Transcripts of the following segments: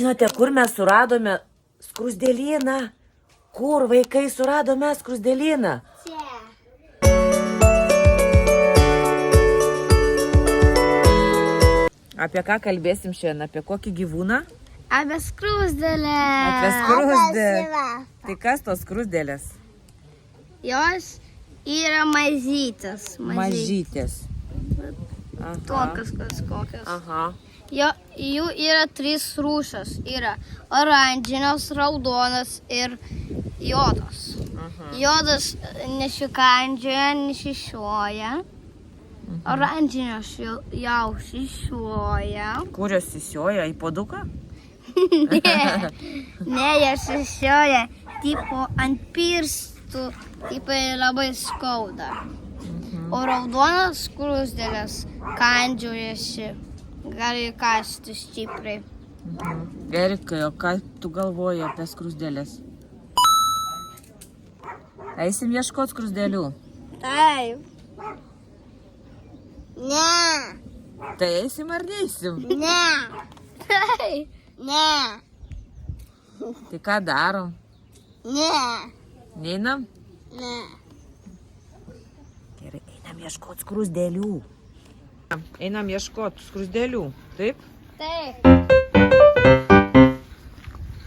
žinote, kur mes suradome skruzdėlyną? Kur vaikai suradome skruzdėlyną? Čia. Apie ką kalbėsim šiandien? Apie kokį gyvūną? Apie skruzdėlę. Apie skruzdėlę. Tai kas tos skruzdėlės? Jos yra mažytės. Mažytės. Tokios kokios. Aha. Jų yra 3 rūšės. Yra oranžinės, raudonas ir juodos. Juodas nesikandžioja, nesišioja. Oranžinės jau sišioja. Kur jos sisioja? Į puoduką? Ne, jos sišioja tipo ant pirstų, tipo labai skauda. O raudonas skruzdėlės kandžiojasi, gali kasti stipriai. Erikai, o ką tu galvoji apie skruzdėlės? Eisim ieškoti skruzdėlių? Taip. Ne. Tai eisim ar neeisim? Ne. Taip. Ne. Tai ką darom? Ne. Neinam? Ne. Gerai, einam ieškoti skruzdėlių. Einam ieškoti skruzdėlių, taip? Taip.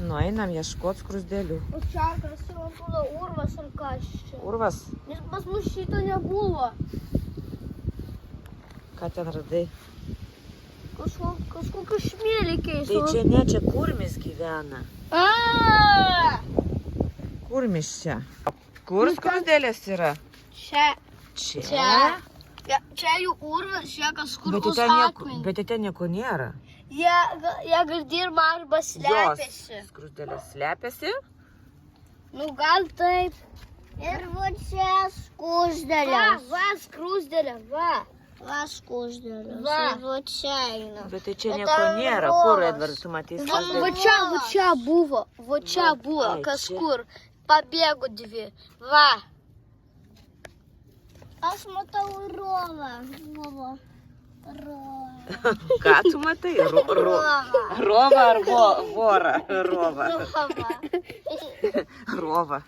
Nu, einam ieškoti skruzdėlių. O čia kas yra urvas ar kas čia? Urvas, Nes pas mus šito nebuvo. ką ten radai? Kažkokiu šmėlį Tai keisto. čia ne, čia kurmis gyvena. Kurmis čia. Kur skruzdėlės yra? Čia. Čia? Čia jų urvas, čia kažkur Bet už ten akmenį. bet ten nieko nėra. Jie gal dirba arba slepiasi. Jos skruzdėlės slepiasi. Nu gal taip. Ir va čia skruzdėlė. Va, skruzdėlė, va. Va skruzdėlė. Va čia eina. Bet tai čia nieko nėra. Kur, Edvardas, tu matei skruzdėlės? Va čia buvo. Va čia buvo Ai, kažkur. Pabėgo 2. Va. Aš matau rovą. Ką tu matai? Rovą ar vorą? Rovą. Rovą.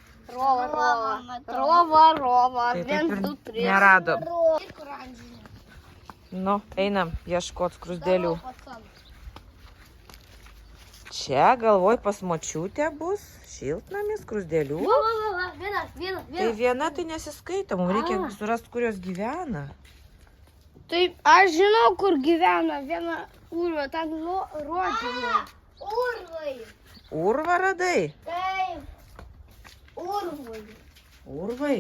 Rova. Tai 1, 2, 3. neradom. Nu, einam ieškoti skruzdėlių. Čia, galvoj, pas močiutę bus šiltnamis skruzdėlių. Viena. Tai viena tai nesiskaito, mums reikia surasti, kur jos gyvena. Taip, aš žinau, kur gyvena viena urva, ten rodžiuje. Urvai. Urvą radai? Taip. Urvai. Urvai?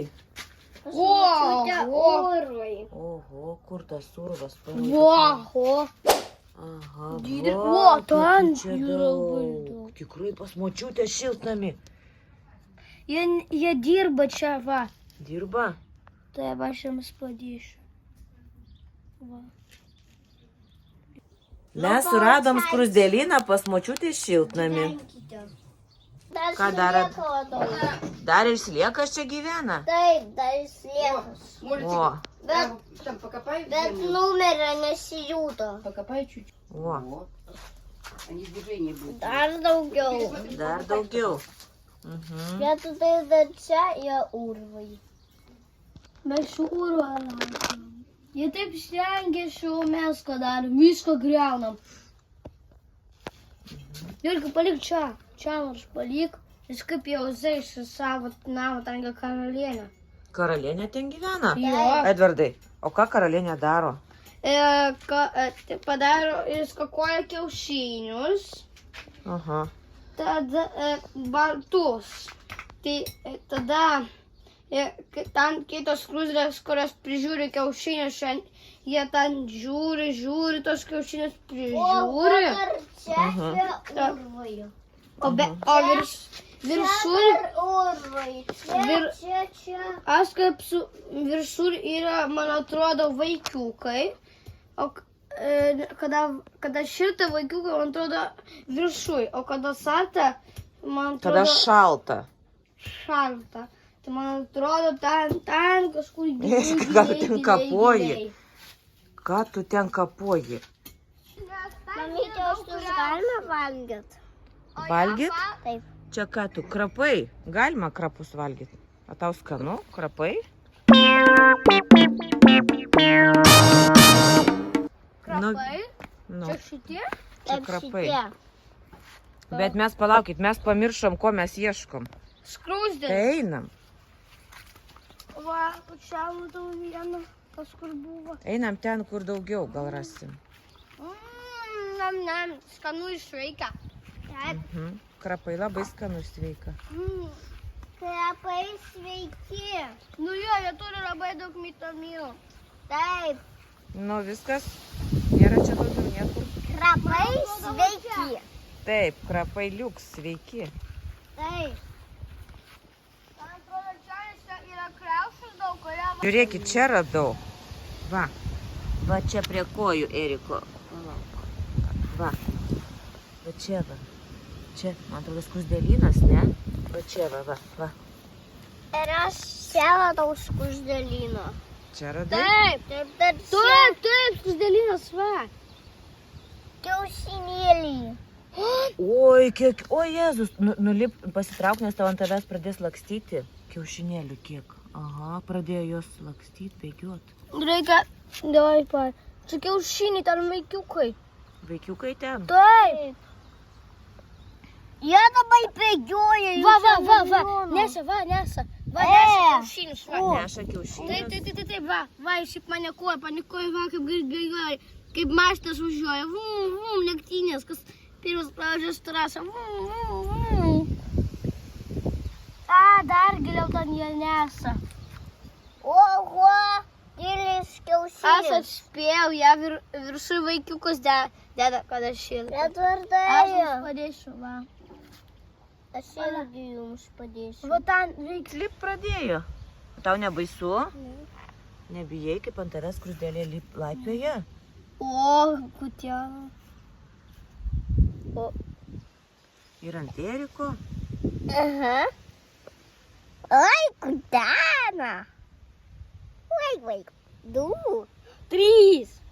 Urvai. Oho, kur tas urvas? Oho. Aha, O, ten čia yra labai daug. daug. Tikrai pas močiutę šiltnami. Jie dirba čia, va. Dirba? Taip, aš jiems padėsiu. Va. Mes suradom skruzdėlyną pas močiutę šiltnami. Ką dar? Dar ir sliekas čia gyvena? Taip, dar sliekas. O, Bet numerio nesijuto. Покопай чуть-чуть. o, Вот. Они движение будут. Dar daugiau. dar daugiau. Mhm. Bet tai čia yra urvai. Mes šių urvą laukiam. Jie taip stengiasi, o mes ką darom, viską griaunam. Irgi palik čia. Čia nors palik. Jis kaip jau iš savo namą ten karalienę. Karalienė ten gyvena? Jo. Edvardai, o ką karalienė daro? Padaro, jis kakoja kiaušinius. Aha. Tada baltus. Tai tada ten kitos skruzdėlės, kurios prižiūri kiaušinius, jie ten žiūri tos kiaušinius, prižiūri. O viršur, aš kaip su viršur yra, man atrodo, vaikiukai. O kada šilta vaikiukai, man atrodo, viršui. O kada salta, man atrodo... Kada šalta. Šalta. Tai man atrodo, ten kažkur giliai. Ką tu ten kapoji? Ką tu ten kapoji? Mamytė, o tu galima valgyti? Valgyt? Taip. Čia ką tu, krapai? Galima krapus valgyti. O tau skanu, krapai? Krapai. Nu, Čia šitie? čia krapai. Bet mes palaukit, mes pamiršom, ko mes ieškom. Skrūsdėlis. Einam. Va, čia matau vieną, kažkur buvo. Einam ten, kur daugiau gal rasim. Nam, skanu ir sveika. Taip. Krapai labai skanus, sveika. Krapai sveiki. Nu jo, jie turi labai daug vitaminų. Taip. Nu viskas, nėra čia daugiau niekur. Krapai sveiki. Taip, krapai liuks, sveiki. Taip. Man atrodo, čia yra kriaušių daug, kurie... Žiūrėkit, čia radau. Va. Va čia prie kojų Eriko. Palauk. Va. Va čia va. Čia, man atrodo, skruzdėlynas, ne? Va čia va, va, va. Ir aš čia radau skruzdėlyną. Čia radai? Taip, skruzdėlynas, va. Kiaušinėlį. Oi, kiek, o Jėzus, nulip, pasitrauk, nes tau ant tavęs pradės lakstyti. Kiaušinėlių kiek. Aha, pradėjo jos lakstyti, bėgiot. Reikia, davai, pa. Čia kiaušiniai, ten vaikiukai. Vaikiukai ten. Taip. Jie dabar bėgioja. Va. Neša. Va, neša kiaušinius, va. Neša kiaušinius. Taip, va, šiaip panikuoja, va, kaip bėgioja, kaip mašinas važiuoja, lektynės, kas pirmas pradžios trasą, dar giliau ten jie neša. Oho, didelis kiaušinis. Aš atspėjau, ją viršui vaikiukus deda, kad aš šilta. Aš jums padėsiu, va. Aš irgi jums padėsiu. Va, ten reikia. Lip pradėjo. Tau nebaisu? Nebijai, kaip ant tavęs skruzdėlė laipioja? O, kutie. Ir ant Eriko? Aha. Oi, kutena. Vai, 2, 3.